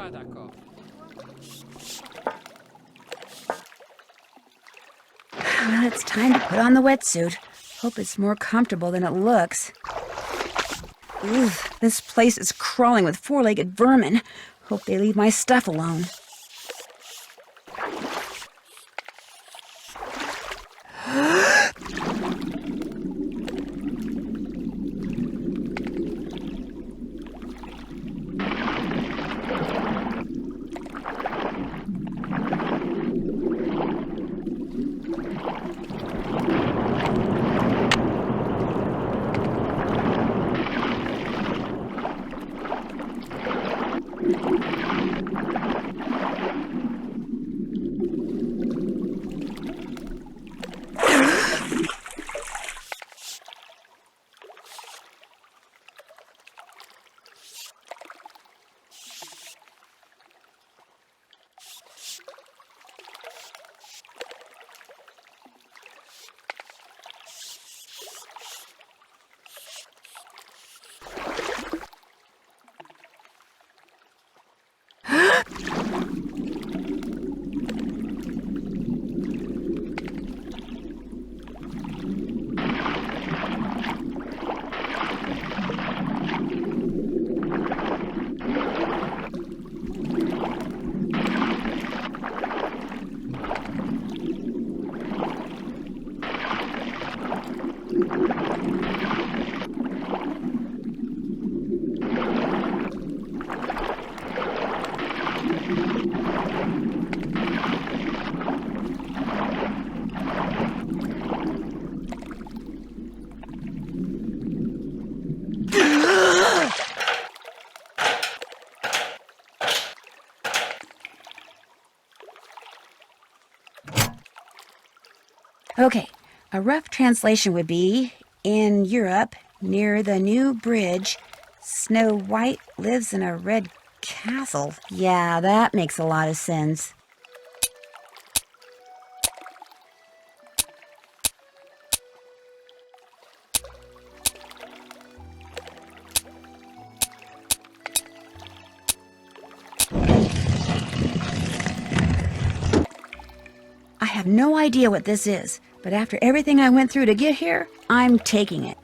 Pas d'accord. Well, it's time to put on the wetsuit. Hope it's more comfortable than it looks. Ugh, this place is crawling with four-legged vermin. Hope they leave my stuff alone. Okay, a rough translation would be, in Europe, near the new bridge, Snow White lives in a red castle. Yeah, that makes a lot of sense. I have no idea what this is, but after everything I went through to get here, I'm taking it.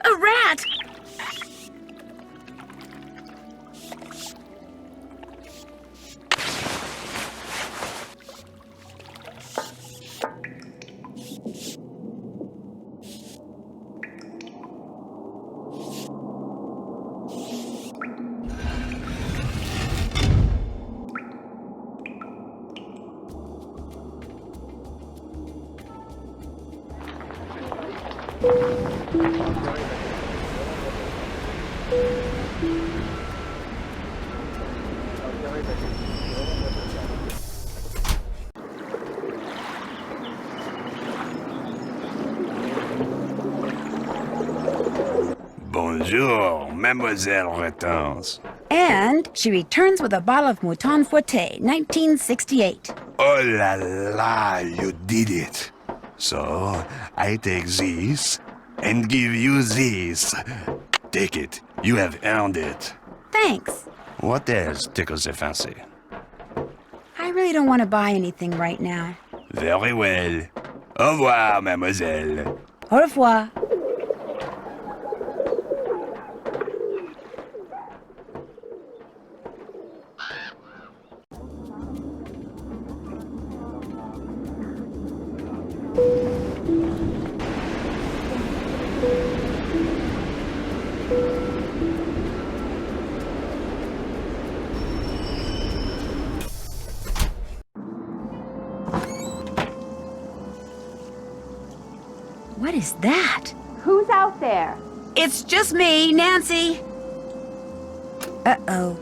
A rat! Bonjour, Mademoiselle Hortense. And she returns with a bottle of Mouton Forte, 1968. Oh la la, you did it. So, I take this and give you this. Take it, you have earned it. Thanks. What else tickles your fancy? I really don't want to buy anything right now. Very well. Au revoir, mademoiselle. Au revoir. What is that? Who's out there? It's just me, Nancy. Uh-oh.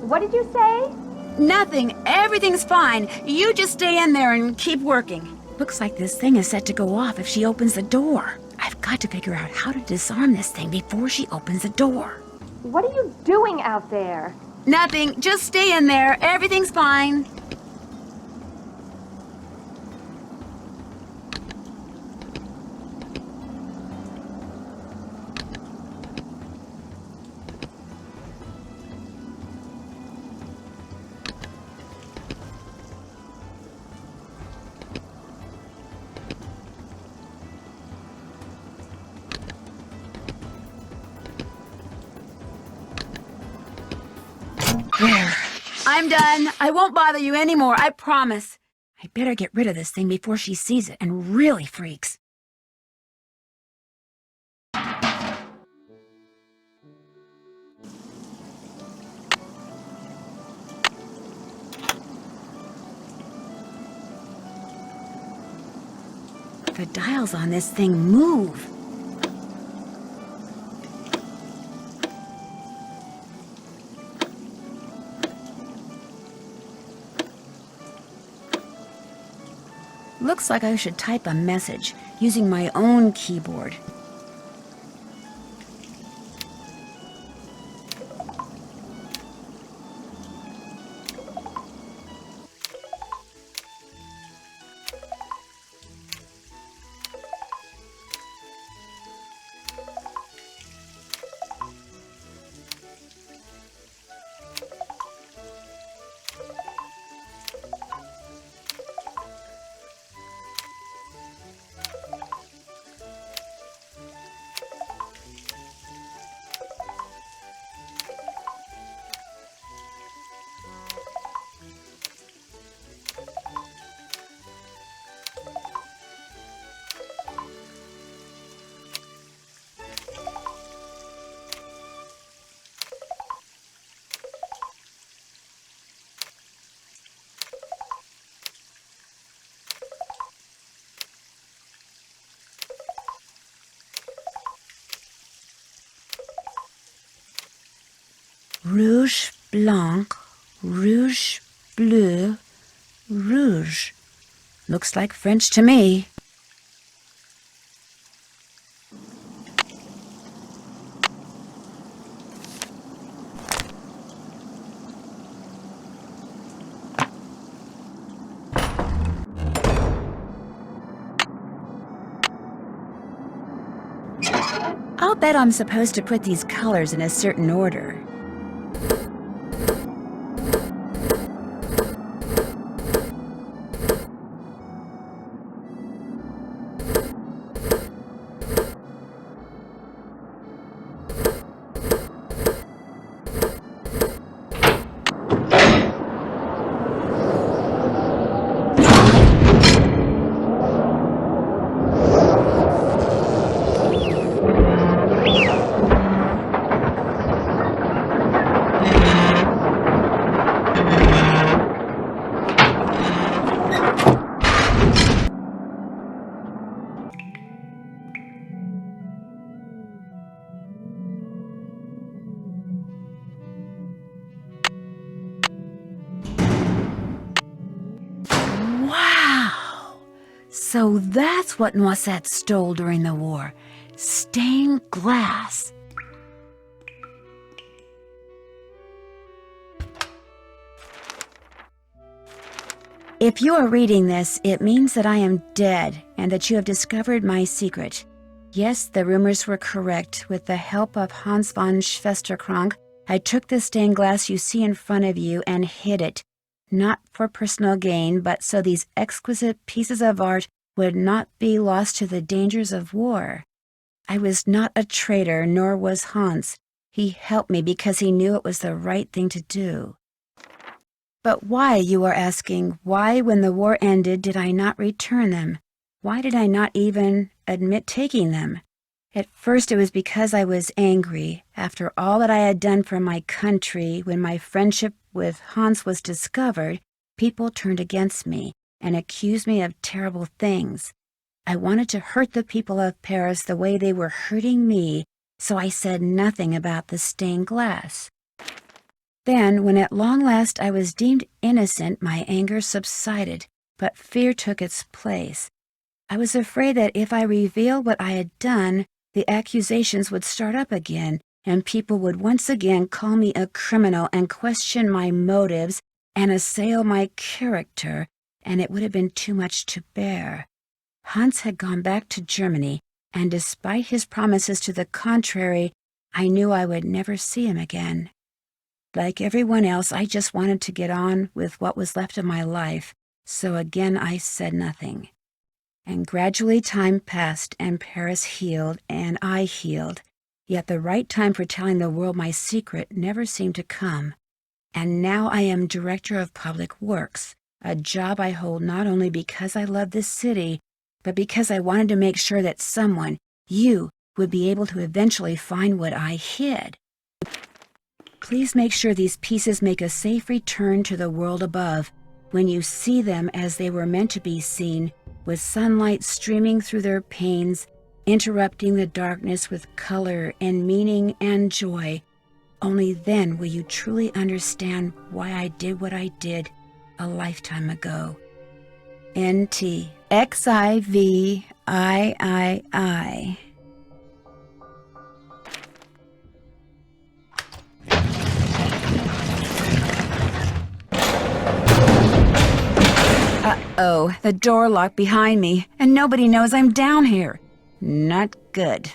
What did you say? Nothing. Everything's fine. You just stay in there and keep working. Looks like this thing is set to go off if she opens the door. I've got to figure out how to disarm this thing before she opens the door. What are you doing out there? Nothing. Just stay in there. Everything's fine. There. I'm done. I won't bother you anymore, I promise. I better get rid of this thing before she sees it and really freaks. The dials on this thing move. Looks like I should type a message using my own keyboard. Rouge, blanc, rouge, bleu, rouge. Looks like French to me. I'll bet I'm supposed to put these colors in a certain order. Wow! So that's what Noisette stole during the war. Stained glass. If you are reading this, it means that I am dead and that you have discovered my secret. Yes, the rumors were correct. With the help of Hans von Schwesterkrank, I took the stained glass you see in front of you and hid it. Not for personal gain, but so these exquisite pieces of art would not be lost to the dangers of war. I was not a traitor, nor was Hans. He helped me because he knew it was the right thing to do. But why, you are asking, why when the war ended did I not return them? Why did I not even admit taking them? At first it was because I was angry. After all that I had done for my country, when my friendship with Hans was discovered, people turned against me and accused me of terrible things. I wanted to hurt the people of Paris the way they were hurting me, so I said nothing about the stained glass. Then, when at long last I was deemed innocent, my anger subsided, but fear took its place. I was afraid that if I revealed what I had done, the accusations would start up again, and people would once again call me a criminal and question my motives and assail my character, and it would have been too much to bear. Hans had gone back to Germany, and despite his promises to the contrary, I knew I would never see him again. Like everyone else, I just wanted to get on with what was left of my life, so again I said nothing. And gradually time passed, and Paris healed, and I healed. Yet the right time for telling the world my secret never seemed to come. And now I am Director of Public Works, a job I hold not only because I love this city, but because I wanted to make sure that someone, you, would be able to eventually find what I hid. Please make sure these pieces make a safe return to the world above, when you see them as they were meant to be seen, with sunlight streaming through their panes, interrupting the darkness with color and meaning and joy. Only then will you truly understand why I did what I did a lifetime ago. N.T. XIVIII. Uh-oh, the door locked behind me, and nobody knows I'm down here. Not good.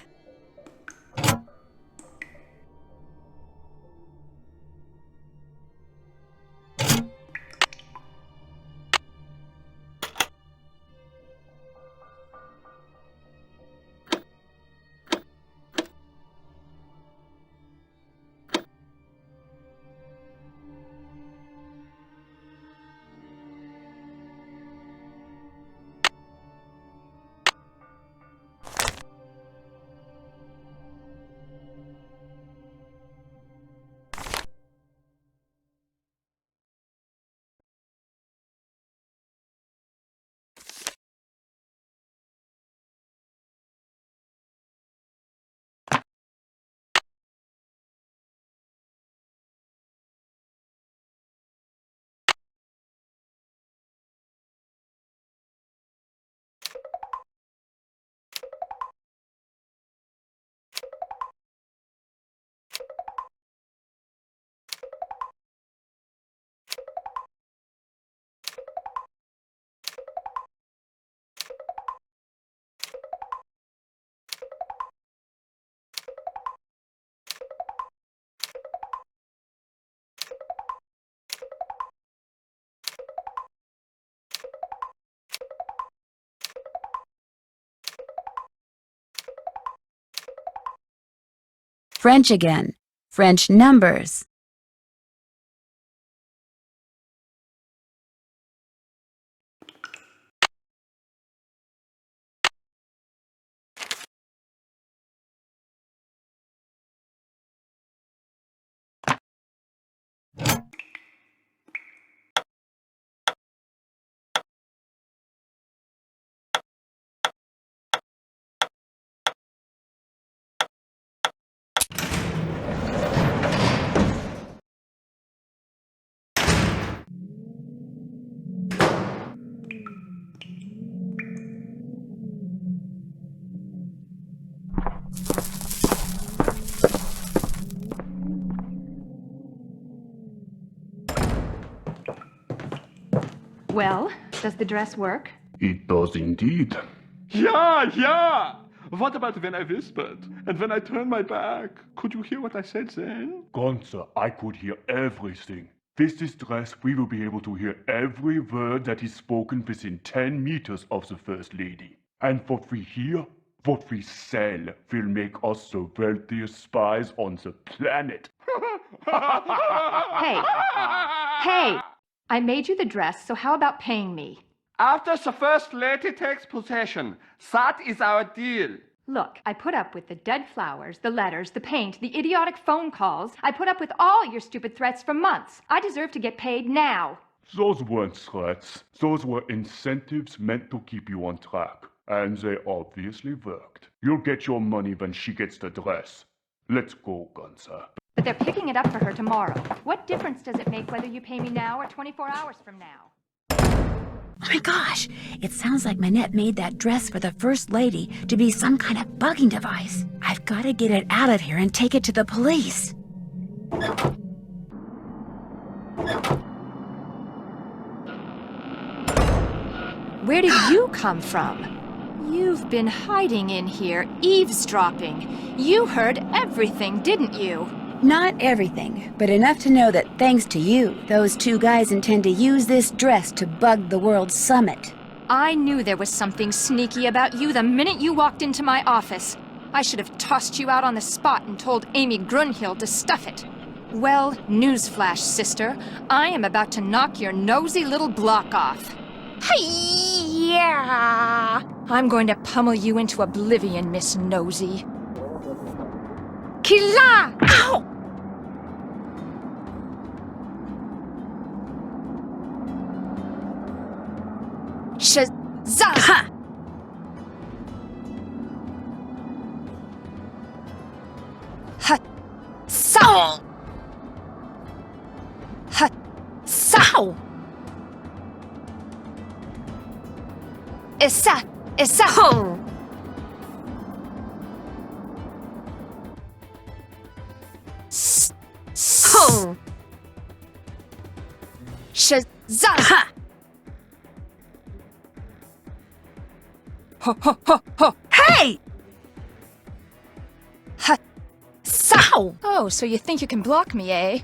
French again. French numbers. Well, does the dress work? It does indeed. Yeah! What about when I whispered? And when I turned my back? Could you hear what I said then? Gunther, I could hear everything. With this dress, we will be able to hear every word that is spoken within 10 meters of the First Lady. And what we hear, what we sell, will make us the wealthiest spies on the planet. Hey! Hey! I made you the dress, so how about paying me? After the First Lady takes possession, that is our deal. Look, I put up with the dead flowers, the letters, the paint, the idiotic phone calls. I put up with all your stupid threats for months. I deserve to get paid now. Those weren't threats. Those were incentives meant to keep you on track. And they obviously worked. You'll get your money when she gets the dress. Let's go, Gunther. But they're picking it up for her tomorrow. What difference does it make whether you pay me now or 24 hours from now? Oh my gosh, it sounds like Minette made that dress for the First Lady to be some kind of bugging device. I've got to get it out of here and take it to the police. Where did you come from? You've been hiding in here, eavesdropping. You heard everything, didn't you? Not everything, but enough to know that thanks to you, those two guys intend to use this dress to bug the World Summit. I knew there was something sneaky about you the minute you walked into my office. I should have tossed you out on the spot and told Amy Grunhild to stuff it. Well, newsflash, sister. I am about to knock your nosy little block off. Hi-ya! I'm going to pummel you into oblivion, Miss Nosy. Killa! Ow! Shazam! Ha! Ha! Sow! Ha! Sow! Issa! Issa! Oh! Oh! Shazam! Ha! Ho ho ho ho! Hey! Ha! Sow! Oh, so you think you can block me, eh?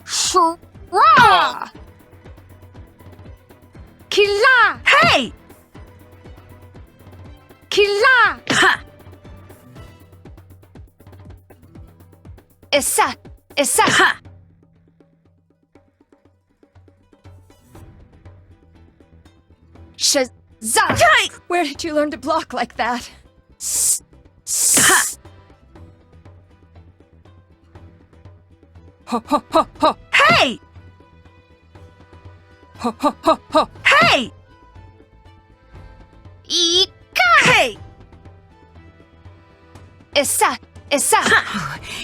Shura! Killa! Hey! Killa! Ha! Issa! Issa! Ha! Shazam! Hey! Where did you learn to block like that? Ha! Ho ho ho ho! Hey! Ho ho ho ho! Hey! Ika! Hey! Issa! Issa!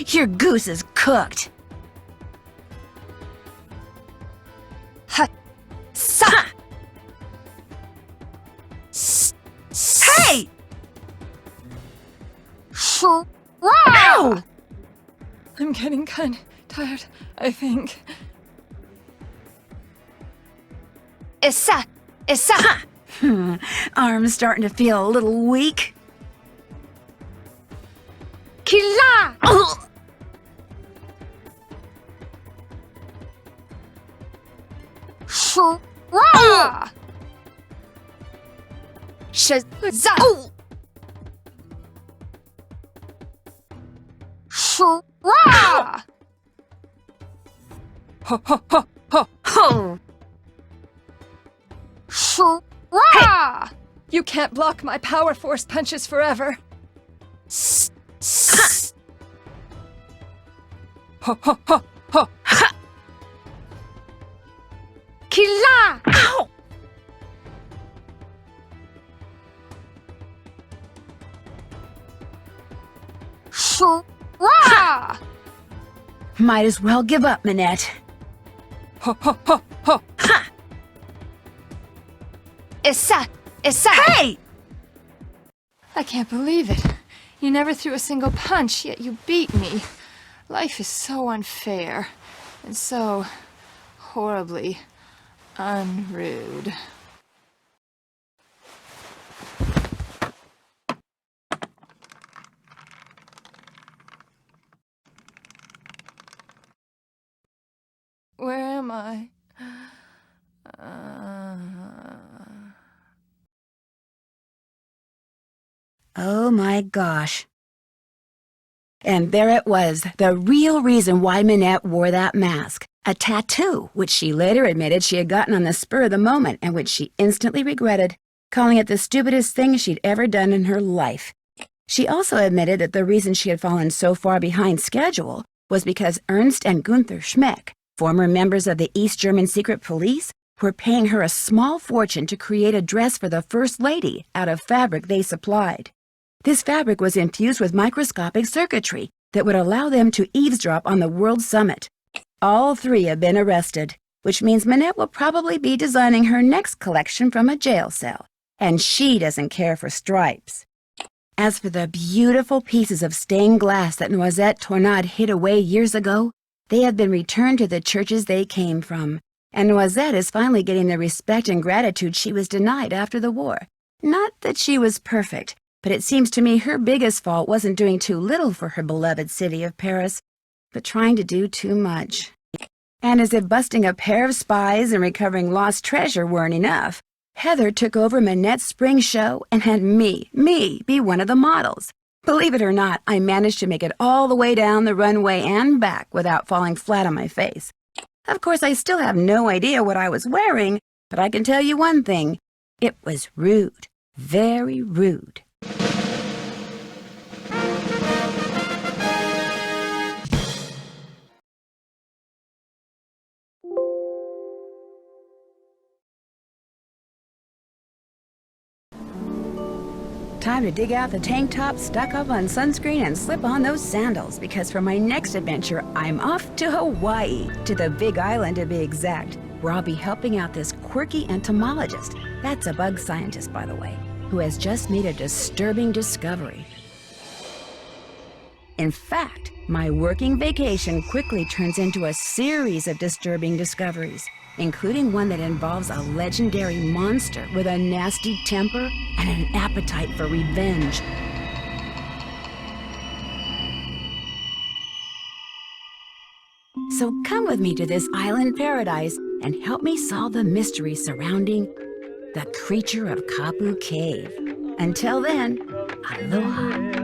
Your goose is cooked. Ha! Sa! Ha! Hey! Shura! Ow! I'm getting kind of tired, I think. Issa! Issa! Arm's starting to feel a little weak. Killa! Ugh. Shura! Shazam! Oh. Shura! Ho ho ho ho! Oh. Shura! You can't block my power force punches forever. Ho ho ho ho! Killa! Ow! Shura! Might as well give up, Minette. Ho ho ho ho! Ha! Issa! Issa! Hey! I can't believe it. You never threw a single punch, yet you beat me. Life is so unfair, and so horribly unrude. Where am I? Oh my gosh. And there it was, the real reason why Minette wore that mask. A tattoo, which she later admitted she had gotten on the spur of the moment and which she instantly regretted, calling it the stupidest thing she'd ever done in her life. She also admitted that the reason she had fallen so far behind schedule was because Ernst and Gunther Schmeck, Former members of the East German secret police were paying her a small fortune to create a dress for the First Lady out of fabric they supplied. This fabric was infused with microscopic circuitry that would allow them to eavesdrop on the World Summit. All three have been arrested, which means Minette will probably be designing her next collection from a jail cell, and she doesn't care for stripes. As for the beautiful pieces of stained glass that Noisette Tornade hid away years ago, they have been returned to the churches they came from, and Noisette is finally getting the respect and gratitude she was denied after the war. Not that she was perfect, but it seems to me her biggest fault wasn't doing too little for her beloved city of Paris, but trying to do too much. And as if busting a pair of spies and recovering lost treasure weren't enough, Heather took over Minette's spring show and had me be one of the models. Believe it or not, I managed to make it all the way down the runway and back without falling flat on my face. Of course, I still have no idea what I was wearing, but I can tell you one thing. It was rude. Very rude. Time to dig out the tank top, stock up on sunscreen, and slip on those sandals, because for my next adventure, I'm off to Hawaii, to the Big Island to be exact, where I'll be helping out this quirky entomologist, that's a bug scientist by the way, who has just made a disturbing discovery. In fact, my working vacation quickly turns into a series of disturbing discoveries, including one that involves a legendary monster with a nasty temper and an appetite for revenge. So come with me to this island paradise and help me solve the mystery surrounding the creature of Kapu Cave. Until then, aloha.